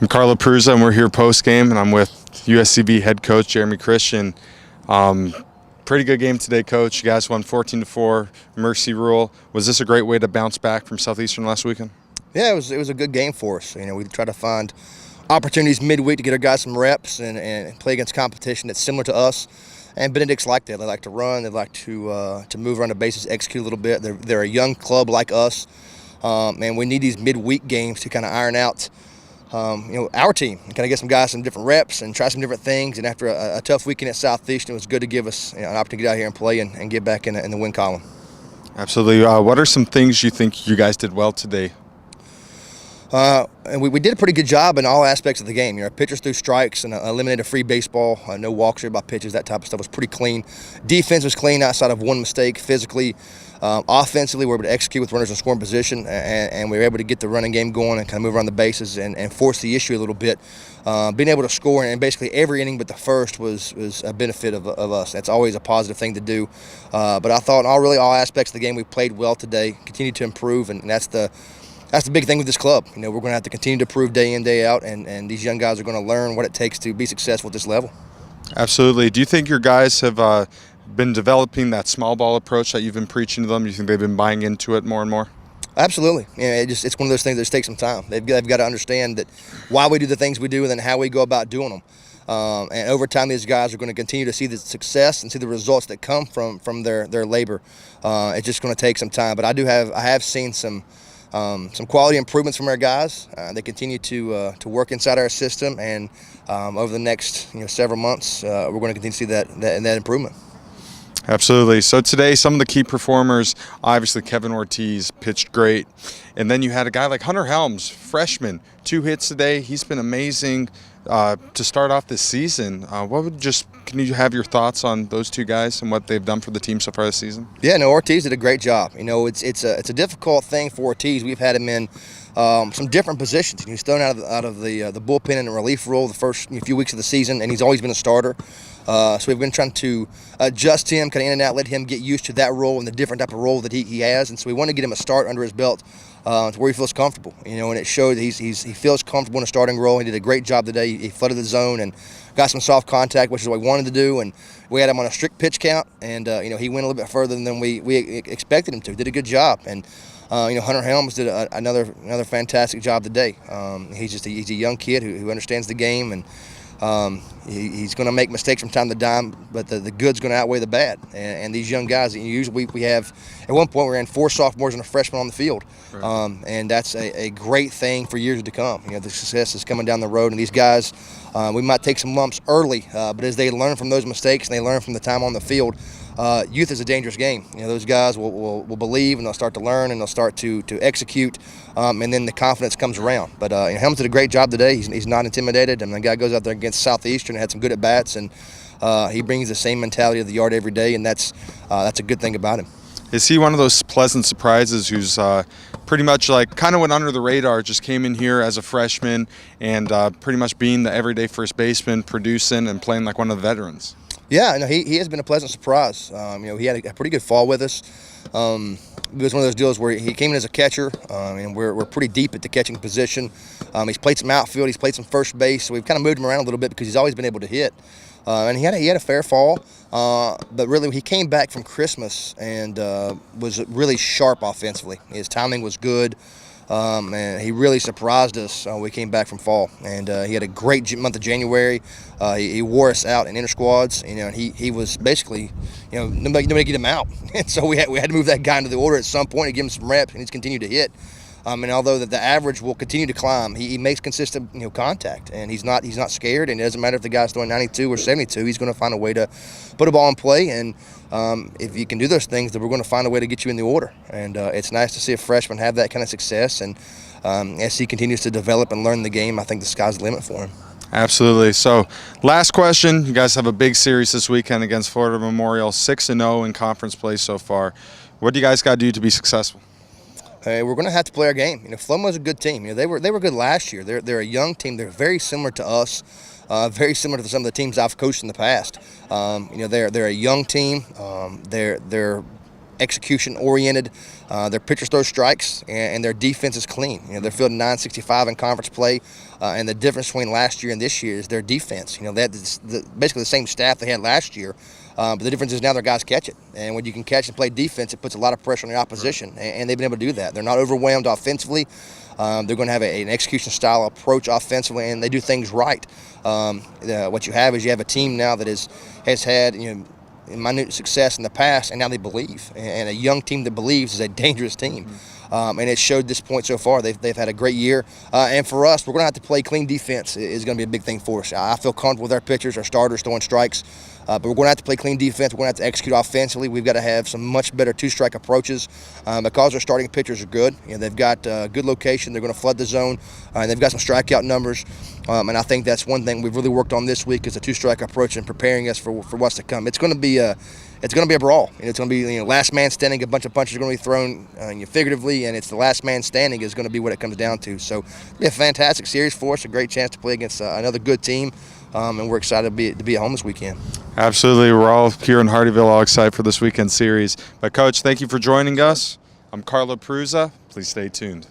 I'm Carlo Perruzza, and we're here post-game, and I'm with USCB head coach Jeremy Christian. Pretty good game today, Coach. You guys won 14-4, mercy rule. Was this a great way to bounce back from Southeastern last weekend? Yeah, it was a good game for us. We try to find opportunities midweek to get our guys some reps and play against competition that's similar to us. And Benedict's like that. They like to run. They like to move around the bases, execute a little bit. They're a young club like us, and we need these midweek games to kind of iron out our team and kind of get some guys some different reps and try some different things. And after a tough weekend at Southeastern, it was good to give us an opportunity to get out here and play and get back in the win column. Absolutely. What are some things you think you guys did well today? And we did a pretty good job in all aspects of the game. Pitchers threw strikes and eliminated a free baseball. No walks by pitches, that type of stuff was pretty clean. Defense was clean outside of one mistake. Physically, offensively, we were able to execute with runners in scoring position, and we were able to get the running game going and kind of move around the bases and force the issue a little bit. Being able to score in basically every inning but the first was a benefit of us. That's always a positive thing to do. But I thought in all aspects of the game we played well today, continued to improve, and that's the big thing with this club. We're going to have to continue to prove day in, day out, and these young guys are going to learn what it takes to be successful at this level. Absolutely. Do you think your guys have been developing that small ball approach that you've been preaching to them? Do you think they've been buying into it more and more? Absolutely. It's one of those things that just takes some time. They've got to understand that why we do the things we do and then how we go about doing them. And over time, these guys are going to continue to see the success and see the results that come from their labor. It's just going to take some time. But I have seen some quality improvements from our guys. They continue to work inside our system, and over the next several months, we're going to continue to see that improvement. Absolutely. So today, some of the key performers, obviously Kevin Ortiz pitched great, and then you had a guy like Hunter Helms, freshman, 2 hits today. He's been amazing to start off this season. Can you have your thoughts on those two guys and what they've done for the team so far this season? Yeah, no, Ortiz did a great job. It's a difficult thing for Ortiz. We've had him in some different positions. He's thrown out of the bullpen in a relief role the first few weeks of the season, and he's always been a starter. So we've been trying to adjust him kind of in and out, let him get used to that role and the different type of role that he has. And so we want to get him a start under his belt to where he feels comfortable. And it showed that he feels comfortable in a starting role. He did a great job today. He flooded the zone and got some soft contact, which is what we wanted to do. And we had him on a strict pitch count, and he went a little bit further than we expected him to. Did a good job. And Hunter Helms did another fantastic job today. He's a young kid who understands the game, and he's going to make mistakes from time to time, but the good's going to outweigh the bad. And these young guys, usually we have, at one point we ran 4 sophomores and a freshman on the field. Right. And that's a great thing for years to come. The success is coming down the road, and these guys, we might take some lumps early, but as they learn from those mistakes and they learn from the time on the field, youth is a dangerous game. Those guys will believe, and they'll start to learn, and they'll start to execute, and then the confidence comes around. But Helms did a great job today. He's not intimidated. The guy goes out there against Southeastern and had some good at-bats, and he brings the same mentality of the yard every day, and that's a good thing about him. Is he one of those pleasant surprises who's pretty much kind of went under the radar, just came in here as a freshman and pretty much being the everyday first baseman, producing and playing like one of the veterans? Yeah, no, he has been a pleasant surprise. He had a pretty good fall with us. It was one of those deals where he came in as a catcher, and we're pretty deep at the catching position. He's played some outfield, he's played some first base, so we've kind of moved him around a little bit because he's always been able to hit. And he had a fair fall, but really he came back from Christmas and was really sharp offensively. His timing was good. And he really surprised us when we came back from fall, and he had a great month of January. He wore us out in inter squads, and he was basically, nobody get him out, and so we had to move that guy into the order at some point and give him some reps, and he's continued to hit. And although the average will continue to climb, he makes consistent contact, and he's not scared. And it doesn't matter if the guy's throwing 92 or 72, he's going to find a way to put a ball in play. And if you can do those things, then we're going to find a way to get you in the order. And it's nice to see a freshman have that kind of success. And as he continues to develop and learn the game, I think the sky's the limit for him. Absolutely. So, last question. You guys have a big series this weekend against Florida Memorial, 6-0 in conference play so far. What do you guys got to do to be successful? We're going to have to play our game. Flomo's a good team. They were good last year. They're a young team. They're very similar to us. Very similar to some of the teams I've coached in the past. They're a young team. They're execution oriented. Their pitchers throw strikes, and their defense is clean. They're fielding 965 in conference play, and the difference between last year and this year is their defense. They had basically the same staff they had last year, but the difference is now their guys catch it. And when you can catch and play defense, it puts a lot of pressure on the opposition, and they've been able to do that. They're not overwhelmed offensively. They're going to have an execution style approach offensively, and they do things right. What you have is you have a team now that has had minute success in the past, and now they believe. And a young team that believes is a dangerous team. And it showed this point so far. They've had a great year. And for us, we're going to have to play clean defense is going to be a big thing for us. I feel comfortable with our pitchers, our starters throwing strikes. But we're going to have to play clean defense. We're going to have to execute offensively. We've got to have some much better two-strike approaches because our starting pitchers are good. They've got good location. They're going to flood the zone. And they've got some strikeout numbers. And I think that's one thing we've really worked on this week is a two-strike approach and preparing us for what's to come. It's going to be a brawl. It's going to be last man standing. A bunch of punches are going to be thrown figuratively, and it's the last man standing is going to be what it comes down to. So it'll be a fantastic series for us, a great chance to play against another good team, and we're excited to be at home this weekend. Absolutely. We're all here in Hardyville all excited for this weekend series. But, Coach, thank you for joining us. I'm Carlo Perruzza. Please stay tuned.